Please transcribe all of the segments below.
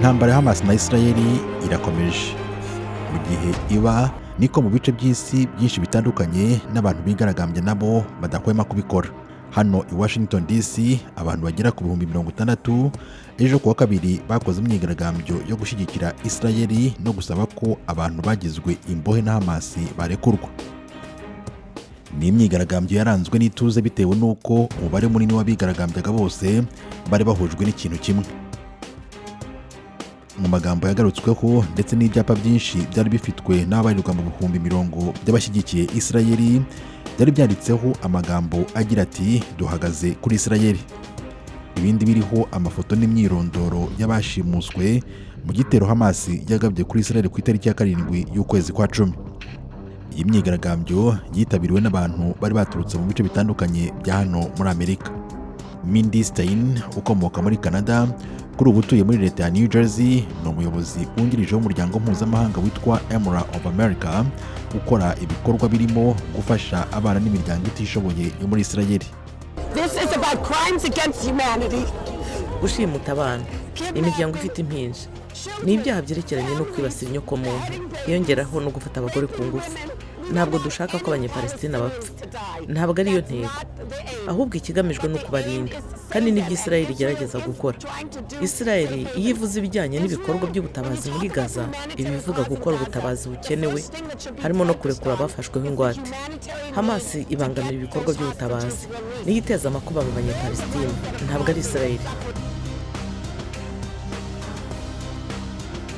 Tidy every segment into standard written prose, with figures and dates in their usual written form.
Intambara ya Hamas na Israeli irakomeje. Mu gihe iba niko mu bice by'isi byinshi bitandukanye n'abantu bigaragambye nabo badakwema kubikora. Hano i Washington DC abantu bagera ku 60,000 ejo kuwa kabiri bakoze imyigaragambyo yo gushyigikira Israeli no gusaba ko abantu bagizwe imbohe na Hamas barekurwa. Ni imyigaragambyo yaranzwe n'ituze bitewe n'uko umubare munini w'abigaragambyaga bose bari bahujwe n'ikintu kimwe. Mu magambo yagarutsweho ndetse n'ibyapa byinshi byari bifitwe n'abarirwa mu bihumbi 100 by'abashyigikiye Israeli byari byanditseho amagambo agira ati duhagaze kuri Israeli. Ibindi biriho amafoto n'imyirondoro y'abashimuswe mu gitero Hamas yagabye kuri Israeli ku itariki ya 7 y'ukwezi kwa 10. Iyi myigaragambyo yitabiriwe n'abantu bari baturutse mu bice bitandukanye bya hano muri Amerika. Mindy Stein ukomoka muri Canada kuri ubu utuye muri leta ya New Jersey ni umuyobozi wungirije w'umuryango mpuzamahanga witwa Emora of America ukora ibikorwa birimo gufasha abana n'imiryango itishoboye yo muri Israeli. This is about crimes against humanity. Gushimuta abana, imiryango ifite impinja, ni ibyaha byerekeranye no kwibasira inyokomuntu, yongeraho no gufata abagore ku ngufu. Ntabwo dushaka ko abanyapalestina bapfa, ntabwo ariyo ntego, ahubwo ikigamijwe no kubarinda, kandi n'ibyo Israeli igerageza gukora. Israeli iyo ivuze ibijyanye n'ibikorwa by'ubutabazi muri Gaza, ibivuga gukora ubutabazi bukenewe, harimo no kurekura abafashweho ingwate. Hamas ibangamira ibikorwa by'ubutabazi, niyo iteza amakuba mu banyapalestina, ntabwo ari Israeli.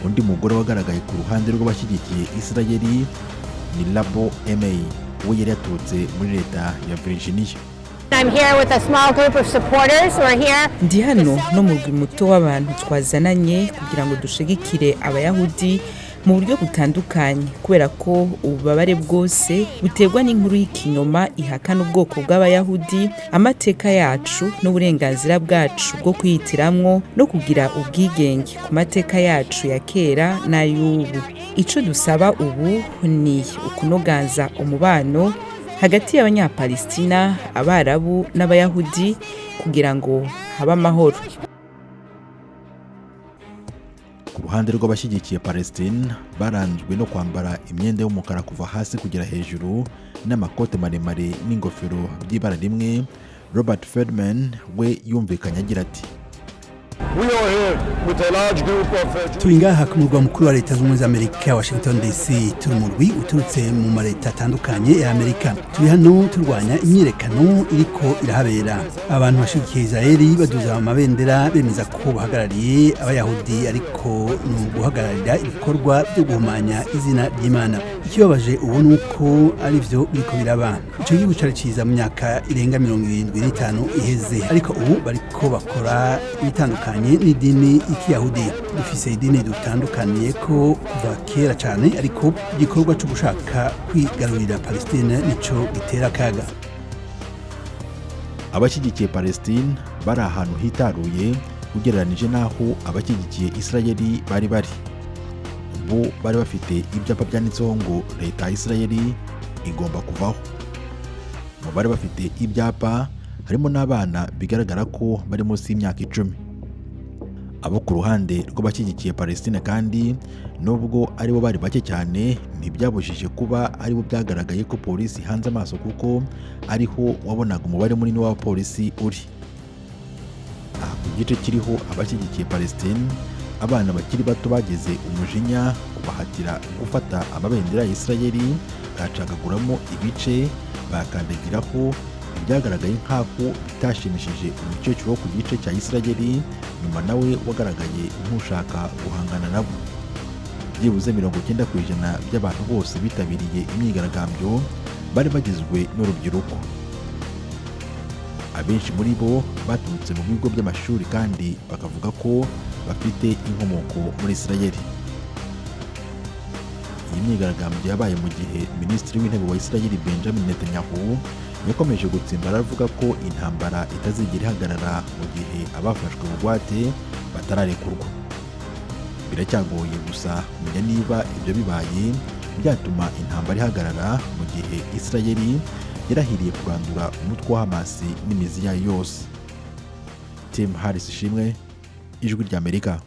Undi mugore wagaragaye ku ruhande rw'abashyigikiye Israeli ni Labo Emey we yari yaturutse muri leta ya Virginia. I'm here with a small group of supporters who are here. Ndi hano no mu rwi muto w'abantu twazananye kugira ngo dushigikire abayahudi mu buryo butandukanye kubera ko ububabare bwose buterwa n'inkuru y'ikinyoma ihakana ubwoko bw'abayahudi, amateka yacu n'uburenganzira bwacu bwo kwihitiramwo no kugira ubwigenge ku mateka yacu ya kera n'ay'ubu. Ico dusaba ubu ni ukunoganza umubano hagati y'abanyapalestina, abarabu n'abayahudi kugira ngo habe amahoro. Ku ruhande rw'abashyigikiye Palestine baranzwe no kwambara imyenda y'umukara kuva hasi kugera hejuru n'amakote maremare n'ingofero by'ibara rimwe. Robert Feldman we yumvikanye agira ati turi ngaha ku murwa mukuru wa leta zunze ubumwe za Amerika Washington DC. turi mu rwi uturutse mu mareta atandukanye ya Amerika. turi hano turwanya imyirekano iriko irahabera. abantu bashigikiye Israeli baduza amabendera bemeza ko bahagarariye abayahudi ariko ni guhagararira ibikorwa byo guhumanya izina ry'Imana. Ikibabaje ubu nuko ari byo biriko biraba. Ico gihugu cari ciza mu myaka irenga 75 iheze, ariko ubu bariko bakora ibitandukanye n'idini y'Ikiyahudi. Dufise idini dutandukaniye ko kuva kera cyane, ariko igikorwa cyo gushaka kwigarurira Palestine nico gitera kaga. Abashyigikiye Palestine bari ahantu hitaruye ugereranije n'aho abashyigikiye Israeli bari bari. Bo bari bafite ibyapa byanditseho ngo leta ya Israeli igomba kuvaho. Mu bari bafite ibyapa harimo n'abana bigaragara ko bari munsi y'imyaka 10. Abo ku ruhande rw'abashyigikiye Palestine kandi nubwo aribo bari bake cyane, ntibyabujije kuba aribo byagaragaye ko polisi hanze amaso kuko ariho wabonaga umubare munini w'abapolisi uri. Aha ku gice kiriho abashyigikiye Palestine, abana bakiri bato bageze umujinya kubahatira gufata amabendera ya Israeli, bacagaguramo ibice bakandagiraho. Byagaragaye nk'aho bitashimishije umukecuru wo ku gice cya Israeli, nyuma nawe wagaragaye nk'ushaka guhangana nabo. Byibuze 90% by'abantu bose bitabiriye imyigaragambyo bari bagizwe n'urubyiruko. Abenshi muri bo baturutse mu bigo by'amashuri kandi bakavuga ko bafite inkomoko muri Israeli. Iyi myigaragambyo yabaye mu gihe Minisitiri w'Intebe wa Israeli Benjamin Netanyahu yakomeje gutsimbara avuga ko intambara itazigera ihagarara mu gihe abafashwe bugwate batararekurwa. Biracyagoye gusa kumenya niba ibyo bibaye byatuma intambara ihagarara mu gihe Israeli yarahiriye kurandura umutwe wa Hamas n'imizi yayo yose. Tim Harris Ishimwe, Ijwi ry'Amerika.